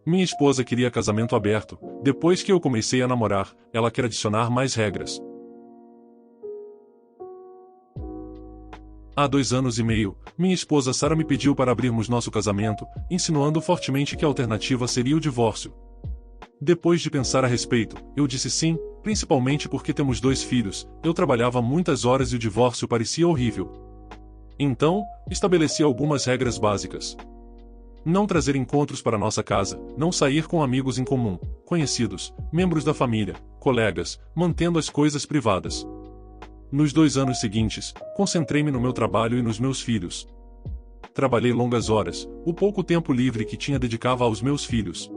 Minha esposa queria casamento aberto. Depois que eu comecei a namorar, ela quer adicionar mais regras. Há 2 anos e meio, minha esposa Sarah me pediu para abrirmos nosso casamento, insinuando fortemente que a alternativa seria o divórcio. Depois de pensar a respeito, eu disse sim, principalmente porque temos 2 filhos, eu trabalhava muitas horas e o divórcio parecia horrível. Então, estabeleci algumas regras básicas. Não trazer encontros para nossa casa, não sair com amigos em comum, conhecidos, membros da família, colegas, mantendo as coisas privadas. Nos 2 anos seguintes, concentrei-me no meu trabalho e nos meus filhos. Trabalhei longas horas, o pouco tempo livre que tinha dedicava aos meus filhos.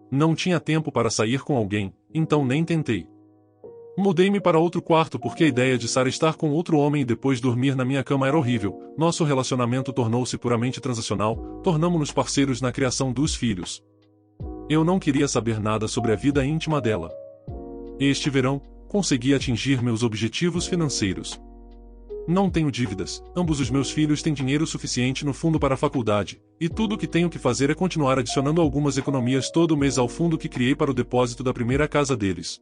Não tinha tempo para sair com alguém, então nem tentei. Mudei-me para outro quarto porque a ideia de Sarah estar com outro homem e depois dormir na minha cama era horrível. Nosso relacionamento tornou-se puramente transacional, tornamo-nos parceiros na criação dos filhos. Eu não queria saber nada sobre a vida íntima dela. Este verão, consegui atingir meus objetivos financeiros. Não tenho dívidas, ambos os meus filhos têm dinheiro suficiente no fundo para a faculdade, e tudo o que tenho que fazer é continuar adicionando algumas economias todo mês ao fundo que criei para o depósito da primeira casa deles.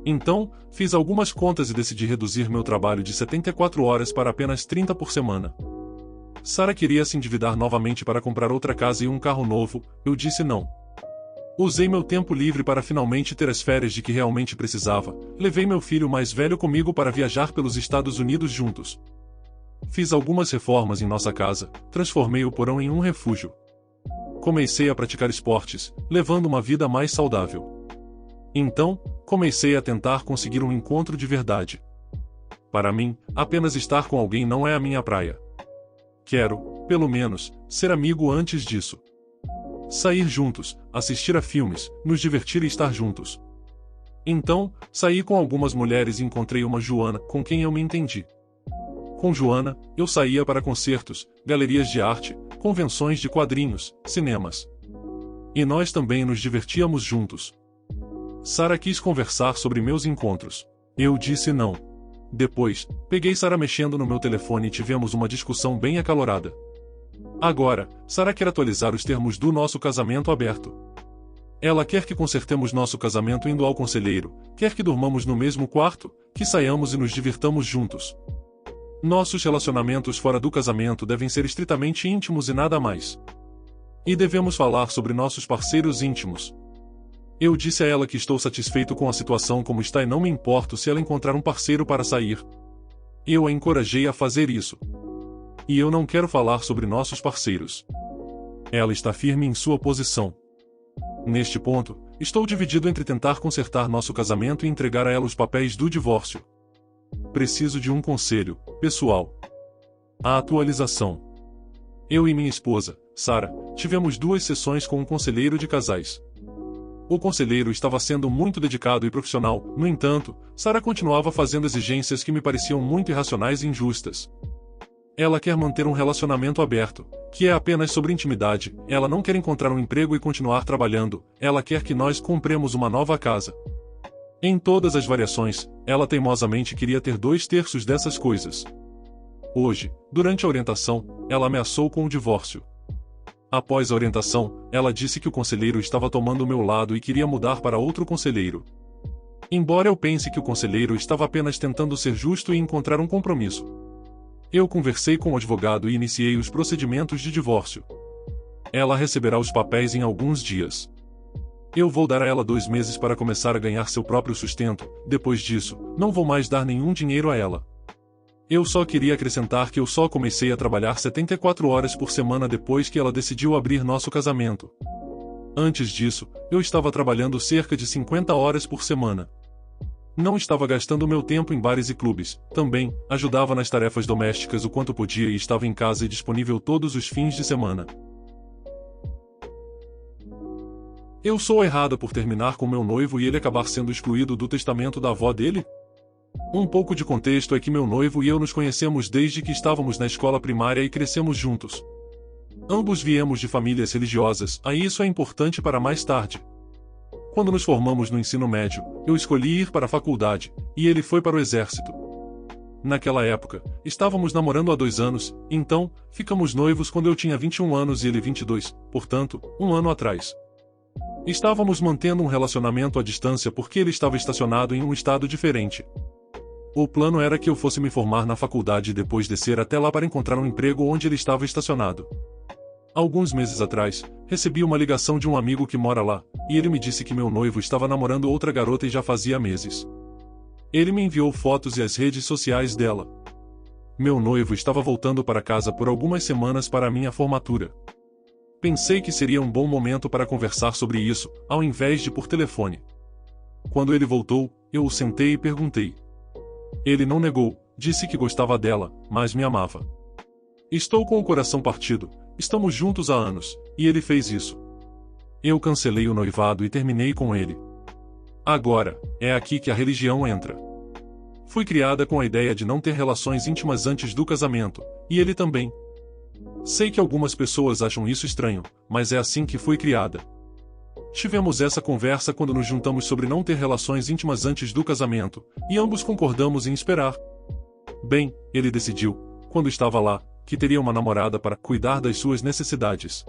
Então, fiz algumas contas e decidi reduzir meu trabalho de 74 horas para apenas 30 por semana. Sarah queria se endividar novamente para comprar outra casa e um carro novo, eu disse não. Usei meu tempo livre para finalmente ter as férias de que realmente precisava, levei meu filho mais velho comigo para viajar pelos Estados Unidos juntos. Fiz algumas reformas em nossa casa, transformei o porão em um refúgio. Comecei a praticar esportes, levando uma vida mais saudável. Então, comecei a tentar conseguir um encontro de verdade. Para mim, apenas estar com alguém não é a minha praia. Quero, pelo menos, ser amigo antes disso. Sair juntos, assistir a filmes, nos divertir e estar juntos. Então, saí com algumas mulheres e encontrei uma Joana, com quem eu me entendi. Com Joana, eu saía para concertos, galerias de arte, convenções de quadrinhos, cinemas. E nós também nos divertíamos juntos. Sarah quis conversar sobre meus encontros. Eu disse não. Depois, peguei Sarah mexendo no meu telefone e tivemos uma discussão bem acalorada. Agora, Sarah quer atualizar os termos do nosso casamento aberto. Ela quer que consertemos nosso casamento indo ao conselheiro, quer que durmamos no mesmo quarto, que saiamos e nos divirtamos juntos. Nossos relacionamentos fora do casamento devem ser estritamente íntimos e nada mais. E devemos falar sobre nossos parceiros íntimos. Eu disse a ela que estou satisfeito com a situação como está e não me importo se ela encontrar um parceiro para sair. Eu a encorajei a fazer isso. E eu não quero falar sobre nossos parceiros. Ela está firme em sua posição. Neste ponto, estou dividido entre tentar consertar nosso casamento e entregar a ela os papéis do divórcio. Preciso de um conselho, pessoal. A atualização. Eu e minha esposa, Sarah, tivemos 2 sessões com um conselheiro de casais. O conselheiro estava sendo muito dedicado e profissional, no entanto, Sarah continuava fazendo exigências que me pareciam muito irracionais e injustas. Ela quer manter um relacionamento aberto, que é apenas sobre intimidade, ela não quer encontrar um emprego e continuar trabalhando, ela quer que nós compremos uma nova casa. Em todas as variações, ela teimosamente queria ter 2/3 dessas coisas. Hoje, durante a orientação, ela ameaçou com o divórcio. Após a orientação, ela disse que o conselheiro estava tomando o meu lado e queria mudar para outro conselheiro. Embora eu pense que o conselheiro estava apenas tentando ser justo e encontrar um compromisso. Eu conversei com o advogado e iniciei os procedimentos de divórcio. Ela receberá os papéis em alguns dias. Eu vou dar a ela 2 meses para começar a ganhar seu próprio sustento, depois disso, não vou mais dar nenhum dinheiro a ela. Eu só queria acrescentar que eu só comecei a trabalhar 74 horas por semana depois que ela decidiu abrir nosso casamento. Antes disso, eu estava trabalhando cerca de 50 horas por semana. Não estava gastando meu tempo em bares e clubes, também, ajudava nas tarefas domésticas o quanto podia e estava em casa e disponível todos os fins de semana. Eu sou errada por terminar com meu noivo e ele acabar sendo excluído do testamento da avó dele? Um pouco de contexto é que meu noivo e eu nos conhecemos desde que estávamos na escola primária e crescemos juntos. Ambos viemos de famílias religiosas, e isso é importante para mais tarde. Quando nos formamos no ensino médio, eu escolhi ir para a faculdade, e ele foi para o exército. Naquela época, estávamos namorando há 2 anos, então, ficamos noivos quando eu tinha 21 anos e ele 22, portanto, 1 ano atrás. Estávamos mantendo um relacionamento à distância porque ele estava estacionado em um estado diferente. O plano era que eu fosse me formar na faculdade e depois descer até lá para encontrar um emprego onde ele estava estacionado. Alguns meses atrás, recebi uma ligação de um amigo que mora lá, e ele me disse que meu noivo estava namorando outra garota e já fazia meses. Ele me enviou fotos e as redes sociais dela. Meu noivo estava voltando para casa por algumas semanas para a minha formatura. Pensei que seria um bom momento para conversar sobre isso, ao invés de por telefone. Quando ele voltou, eu o sentei e perguntei. Ele não negou, disse que gostava dela, mas me amava. Estou com o coração partido, estamos juntos há anos, e ele fez isso. Eu cancelei o noivado e terminei com ele. Agora, é aqui que a religião entra. Fui criada com a ideia de não ter relações íntimas antes do casamento, e ele também. Sei que algumas pessoas acham isso estranho, mas é assim que fui criada. Tivemos essa conversa quando nos juntamos sobre não ter relações íntimas antes do casamento, e ambos concordamos em esperar. Bem, ele decidiu, quando estava lá, que teria uma namorada para cuidar das suas necessidades.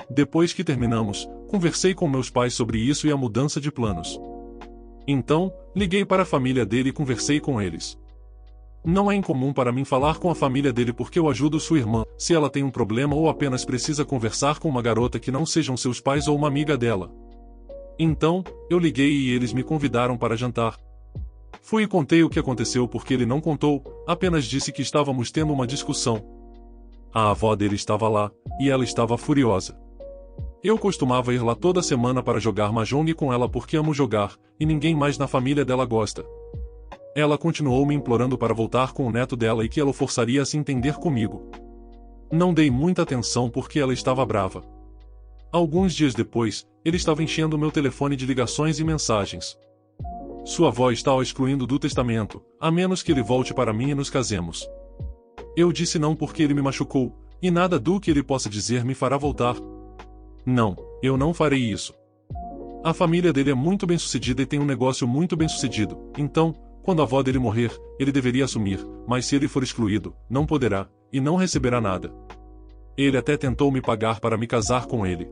Depois que terminamos, conversei com meus pais sobre isso e a mudança de planos. Então, liguei para a família dele e conversei com eles. Não é incomum para mim falar com a família dele porque eu ajudo sua irmã, se ela tem um problema ou apenas precisa conversar com uma garota que não sejam seus pais ou uma amiga dela. Então, eu liguei e eles me convidaram para jantar. Fui e contei o que aconteceu porque ele não contou, apenas disse que estávamos tendo uma discussão. A avó dele estava lá, e ela estava furiosa. Eu costumava ir lá toda semana para jogar mahjong com ela porque amo jogar, e ninguém mais na família dela gosta. Ela continuou me implorando para voltar com o neto dela e que ela o forçaria a se entender comigo. Não dei muita atenção porque ela estava brava. Alguns dias depois, ele estava enchendo meu telefone de ligações e mensagens. Sua avó está o excluindo do testamento, a menos que ele volte para mim e nos casemos. Eu disse não porque ele me machucou, e nada do que ele possa dizer me fará voltar. Não, eu não farei isso. A família dele é muito bem-sucedida e tem um negócio muito bem-sucedido, então, quando a avó dele morrer, ele deveria assumir, mas se ele for excluído, não poderá, e não receberá nada. Ele até tentou me pagar para me casar com ele.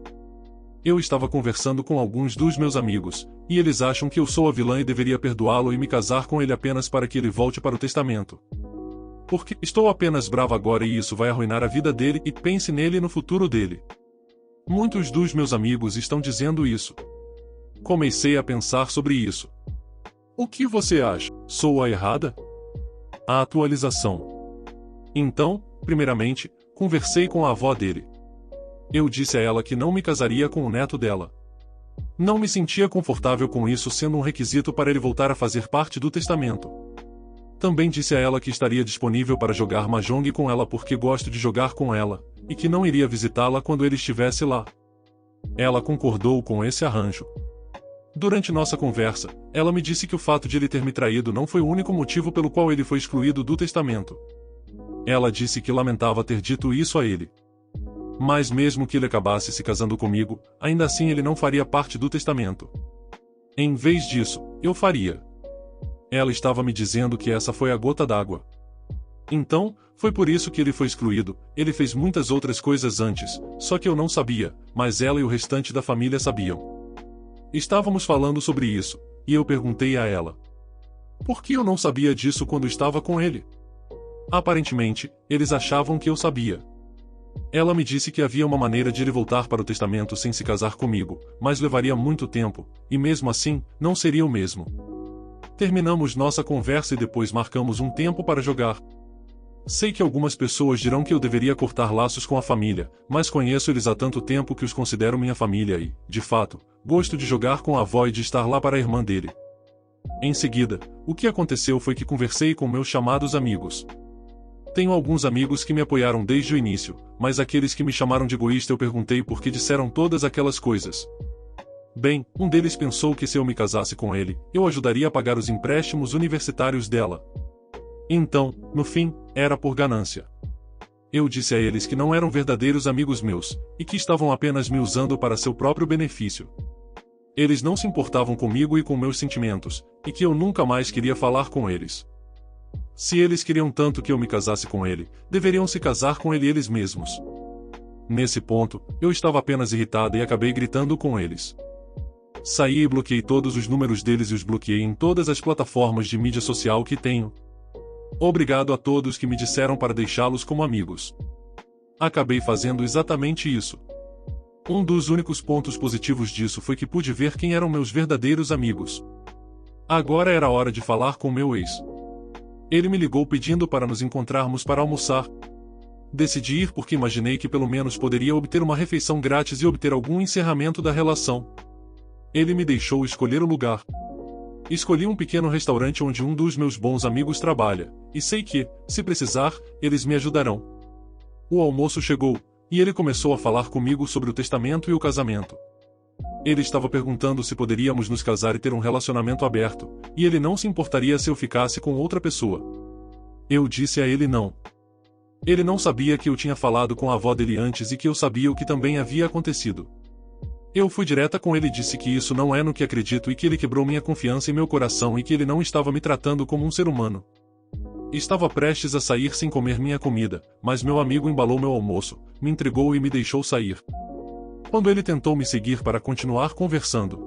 Eu estava conversando com alguns dos meus amigos, e eles acham que eu sou a vilã e deveria perdoá-lo e me casar com ele apenas para que ele volte para o testamento. Porque estou apenas brava agora e isso vai arruinar a vida dele e pense nele e no futuro dele. Muitos dos meus amigos estão dizendo isso. Comecei a pensar sobre isso. O que você acha? Sou a errada? A atualização. Então, primeiramente, conversei com a avó dele. Eu disse a ela que não me casaria com o neto dela. Não me sentia confortável com isso sendo um requisito para ele voltar a fazer parte do testamento. Também disse a ela que estaria disponível para jogar mahjong com ela porque gosto de jogar com ela, e que não iria visitá-la quando ele estivesse lá. Ela concordou com esse arranjo. Durante nossa conversa, ela me disse que o fato de ele ter me traído não foi o único motivo pelo qual ele foi excluído do testamento. Ela disse que lamentava ter dito isso a ele. Mas mesmo que ele acabasse se casando comigo, ainda assim ele não faria parte do testamento. Em vez disso, eu faria. Ela estava me dizendo que essa foi a gota d'água. Então, foi por isso que ele foi excluído. Ele fez muitas outras coisas antes, só que eu não sabia, mas ela e o restante da família sabiam. Estávamos falando sobre isso, e eu perguntei a ela. Por que eu não sabia disso quando estava com ele? Aparentemente, eles achavam que eu sabia. Ela me disse que havia uma maneira de ele voltar para o testamento sem se casar comigo, mas levaria muito tempo, e mesmo assim, não seria o mesmo. Terminamos nossa conversa e depois marcamos um tempo para jogar. Sei que algumas pessoas dirão que eu deveria cortar laços com a família, mas conheço eles há tanto tempo que os considero minha família e, de fato, gosto de jogar com a avó e de estar lá para a irmã dele. Em seguida, o que aconteceu foi que conversei com meus chamados amigos. Tenho alguns amigos que me apoiaram desde o início, mas aqueles que me chamaram de egoísta eu perguntei por que disseram todas aquelas coisas. Bem, um deles pensou que se eu me casasse com ele, eu ajudaria a pagar os empréstimos universitários dela. Então, no fim, era por ganância. Eu disse a eles que não eram verdadeiros amigos meus, e que estavam apenas me usando para seu próprio benefício. Eles não se importavam comigo e com meus sentimentos, e que eu nunca mais queria falar com eles. Se eles queriam tanto que eu me casasse com ele, deveriam se casar com ele eles mesmos. Nesse ponto, eu estava apenas irritada e acabei gritando com eles. Saí e bloqueei todos os números deles e os bloqueei em todas as plataformas de mídia social que tenho. Obrigado a todos que me disseram para deixá-los como amigos. Acabei fazendo exatamente isso. Um dos únicos pontos positivos disso foi que pude ver quem eram meus verdadeiros amigos. Agora era hora de falar com meu ex. Ele me ligou pedindo para nos encontrarmos para almoçar. Decidi ir porque imaginei que pelo menos poderia obter uma refeição grátis e obter algum encerramento da relação. Ele me deixou escolher o lugar. Escolhi um pequeno restaurante onde um dos meus bons amigos trabalha, e sei que, se precisar, eles me ajudarão. O almoço chegou, e ele começou a falar comigo sobre o testamento e o casamento. Ele estava perguntando se poderíamos nos casar e ter um relacionamento aberto, e ele não se importaria se eu ficasse com outra pessoa. Eu disse a ele não. Ele não sabia que eu tinha falado com a avó dele antes e que eu sabia o que também havia acontecido. Eu fui direta com ele e disse que isso não é no que acredito e que ele quebrou minha confiança em meu coração e que ele não estava me tratando como um ser humano. Estava prestes a sair sem comer minha comida, mas meu amigo embalou meu almoço, me entregou e me deixou sair. Quando ele tentou me seguir para continuar conversando.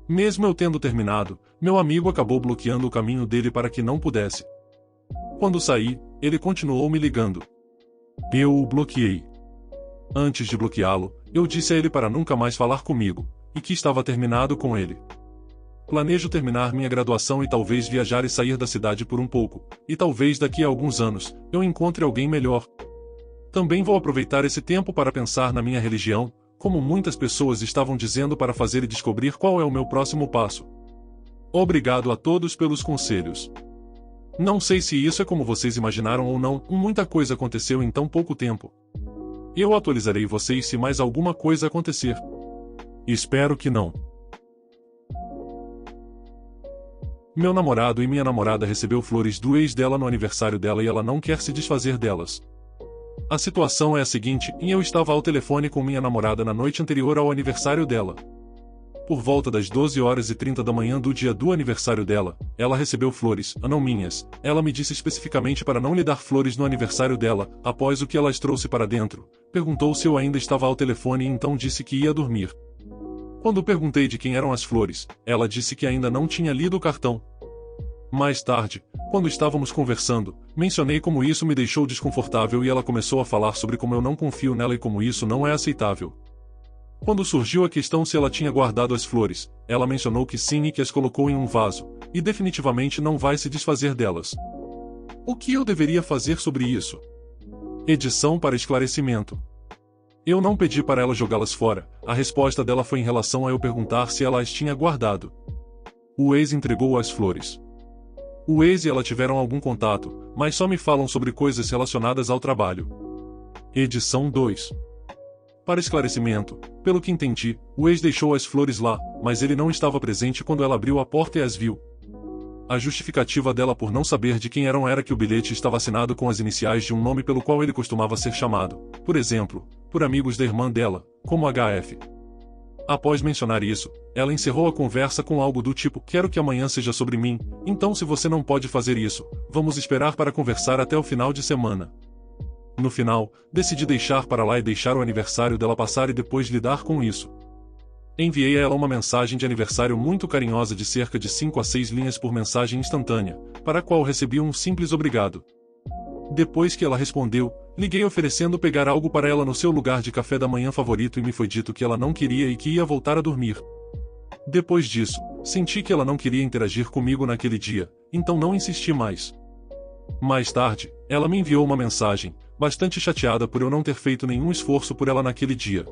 Mesmo eu tendo terminado, meu amigo acabou bloqueando o caminho dele para que não pudesse. Quando saí, ele continuou me ligando. Eu o bloqueei. Antes de bloqueá-lo, eu disse a ele para nunca mais falar comigo, e que estava terminado com ele. Planejo terminar minha graduação e talvez viajar e sair da cidade por um pouco, e talvez daqui a alguns anos, eu encontre alguém melhor. Também vou aproveitar esse tempo para pensar na minha religião, como muitas pessoas estavam dizendo para fazer e descobrir qual é o meu próximo passo. Obrigado a todos pelos conselhos. Não sei se isso é como vocês imaginaram ou não, muita coisa aconteceu em tão pouco tempo. Eu atualizarei vocês se mais alguma coisa acontecer. Espero que não. Meu namorado e minha namorada recebeu flores do ex dela no aniversário dela e ela não quer se desfazer delas. A situação é a seguinte, eu estava ao telefone com minha namorada na noite anterior ao aniversário dela. Por volta das 12h30 da manhã do dia do aniversário dela, ela recebeu flores, não minhas. Ela me disse especificamente para não lhe dar flores no aniversário dela, após o que ela as trouxe para dentro. Perguntou se eu ainda estava ao telefone e então disse que ia dormir. Quando perguntei de quem eram as flores, ela disse que ainda não tinha lido o cartão. Mais tarde, quando estávamos conversando, mencionei como isso me deixou desconfortável e ela começou a falar sobre como eu não confio nela e como isso não é aceitável. Quando surgiu a questão se ela tinha guardado as flores, ela mencionou que sim e que as colocou em um vaso, e definitivamente não vai se desfazer delas. O que eu deveria fazer sobre isso? Edição para esclarecimento. Eu não pedi para ela jogá-las fora, a resposta dela foi em relação a eu perguntar se ela as tinha guardado. O ex entregou as flores. O ex e ela tiveram algum contato, mas só me falam sobre coisas relacionadas ao trabalho. Edição 2. Para esclarecimento, pelo que entendi, o ex deixou as flores lá, mas ele não estava presente quando ela abriu a porta e as viu. A justificativa dela por não saber de quem eram era que o bilhete estava assinado com as iniciais de um nome pelo qual ele costumava ser chamado, por exemplo, por amigos da irmã dela, como HF. Após mencionar isso, ela encerrou a conversa com algo do tipo: quero que amanhã seja sobre mim, então se você não pode fazer isso, vamos esperar para conversar até o final de semana. No final, decidi deixar para lá e deixar o aniversário dela passar e depois lidar com isso. Enviei a ela uma mensagem de aniversário muito carinhosa de cerca de 5 a 6 linhas por mensagem instantânea, para a qual recebi um simples obrigado. Depois que ela respondeu, liguei oferecendo pegar algo para ela no seu lugar de café da manhã favorito e me foi dito que ela não queria e que ia voltar a dormir. Depois disso, senti que ela não queria interagir comigo naquele dia, então não insisti mais. Mais tarde, ela me enviou uma mensagem, bastante chateada por eu não ter feito nenhum esforço por ela naquele dia.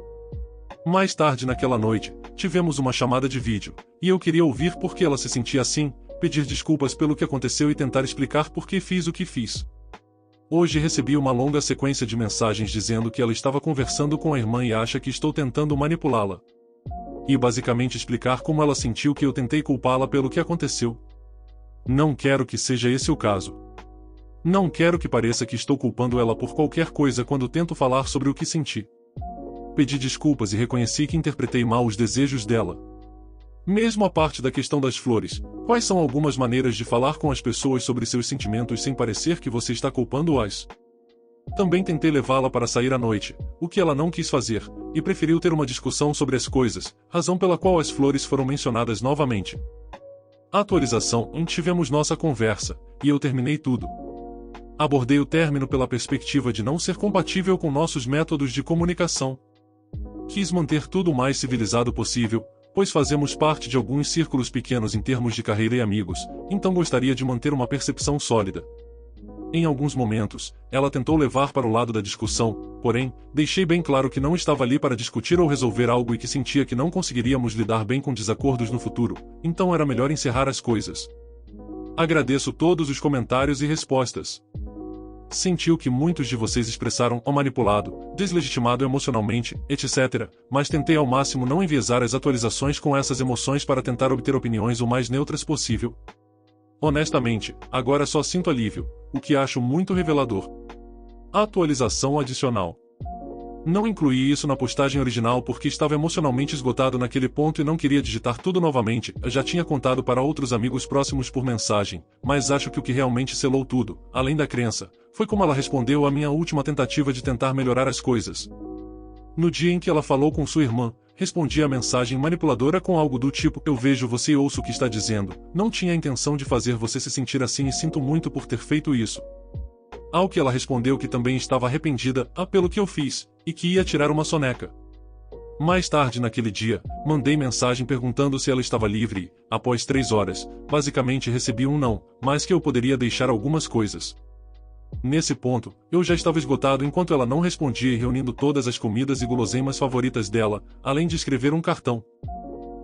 Mais tarde naquela noite, tivemos uma chamada de vídeo, e eu queria ouvir por que ela se sentia assim, pedir desculpas pelo que aconteceu e tentar explicar por que fiz o que fiz. Hoje recebi uma longa sequência de mensagens dizendo que ela estava conversando com a irmã e acha que estou tentando manipulá-la. E basicamente explicar como ela sentiu que eu tentei culpá-la pelo que aconteceu. Não quero que seja esse o caso. Não quero que pareça que estou culpando ela por qualquer coisa quando tento falar sobre o que senti. Pedi desculpas e reconheci que interpretei mal os desejos dela. Mesmo a parte da questão das flores, quais são algumas maneiras de falar com as pessoas sobre seus sentimentos sem parecer que você está culpando-as? Também tentei levá-la para sair à noite, o que ela não quis fazer, e preferiu ter uma discussão sobre as coisas, razão pela qual as flores foram mencionadas novamente. A atualização em tivemos nossa conversa, e eu terminei tudo. Abordei o término pela perspectiva de não ser compatível com nossos métodos de comunicação. Quis manter tudo o mais civilizado possível, pois fazemos parte de alguns círculos pequenos em termos de carreira e amigos, então gostaria de manter uma percepção sólida. Em alguns momentos, ela tentou levar para o lado da discussão, porém, deixei bem claro que não estava ali para discutir ou resolver algo e que sentia que não conseguiríamos lidar bem com desacordos no futuro, então era melhor encerrar as coisas. Agradeço todos os comentários e respostas. Sentiu que muitos de vocês expressaram o manipulado, deslegitimado emocionalmente, etc., mas tentei ao máximo não enviesar as atualizações com essas emoções para tentar obter opiniões o mais neutras possível. Honestamente, agora só sinto alívio, o que acho muito revelador. Atualização adicional. Não incluí isso na postagem original porque estava emocionalmente esgotado naquele ponto e não queria digitar tudo novamente, eu já tinha contado para outros amigos próximos por mensagem, mas acho que o que realmente selou tudo, além da crença, foi como ela respondeu à minha última tentativa de tentar melhorar as coisas. No dia em que ela falou com sua irmã, respondi a mensagem manipuladora com algo do tipo: eu vejo você e ouço o que está dizendo, não tinha a intenção de fazer você se sentir assim e sinto muito por ter feito isso. Ao que ela respondeu que também estava arrependida pelo que eu fiz, e que ia tirar uma soneca. Mais tarde naquele dia, mandei mensagem perguntando se ela estava livre e, após 3 horas, basicamente recebi um não, mas que eu poderia deixar algumas coisas. Nesse ponto, eu já estava esgotado enquanto ela não respondia e reunindo todas as comidas e guloseimas favoritas dela, além de escrever um cartão.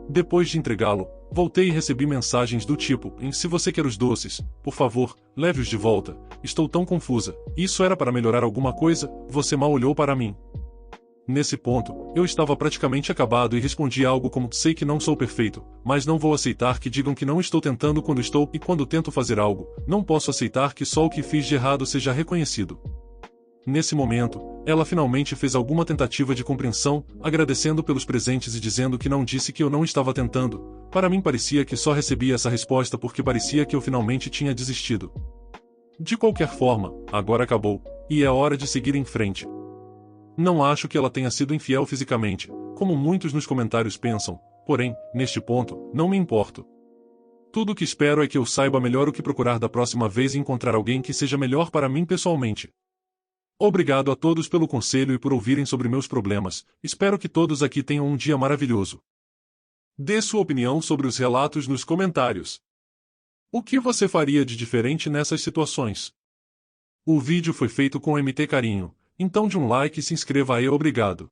Depois de entregá-lo, voltei e recebi mensagens do tipo: se você quer os doces, por favor, leve-os de volta, estou tão confusa, isso era para melhorar alguma coisa, você mal olhou para mim. Nesse ponto, eu estava praticamente acabado e respondi algo como: sei que não sou perfeito, mas não vou aceitar que digam que não estou tentando quando estou, e quando tento fazer algo, não posso aceitar que só o que fiz de errado seja reconhecido. Nesse momento, ela finalmente fez alguma tentativa de compreensão, agradecendo pelos presentes e dizendo que não disse que eu não estava tentando. Para mim parecia que só recebia essa resposta porque parecia que eu finalmente tinha desistido. De qualquer forma, agora acabou, e é hora de seguir em frente. Não acho que ela tenha sido infiel fisicamente, como muitos nos comentários pensam, porém, neste ponto, não me importo. Tudo o que espero é que eu saiba melhor o que procurar da próxima vez e encontrar alguém que seja melhor para mim pessoalmente. Obrigado a todos pelo conselho e por ouvirem sobre meus problemas, espero que todos aqui tenham um dia maravilhoso. Dê sua opinião sobre os relatos nos comentários. O que você faria de diferente nessas situações? O vídeo foi feito com MT Carinho, então de um like e se inscreva aí. Obrigado.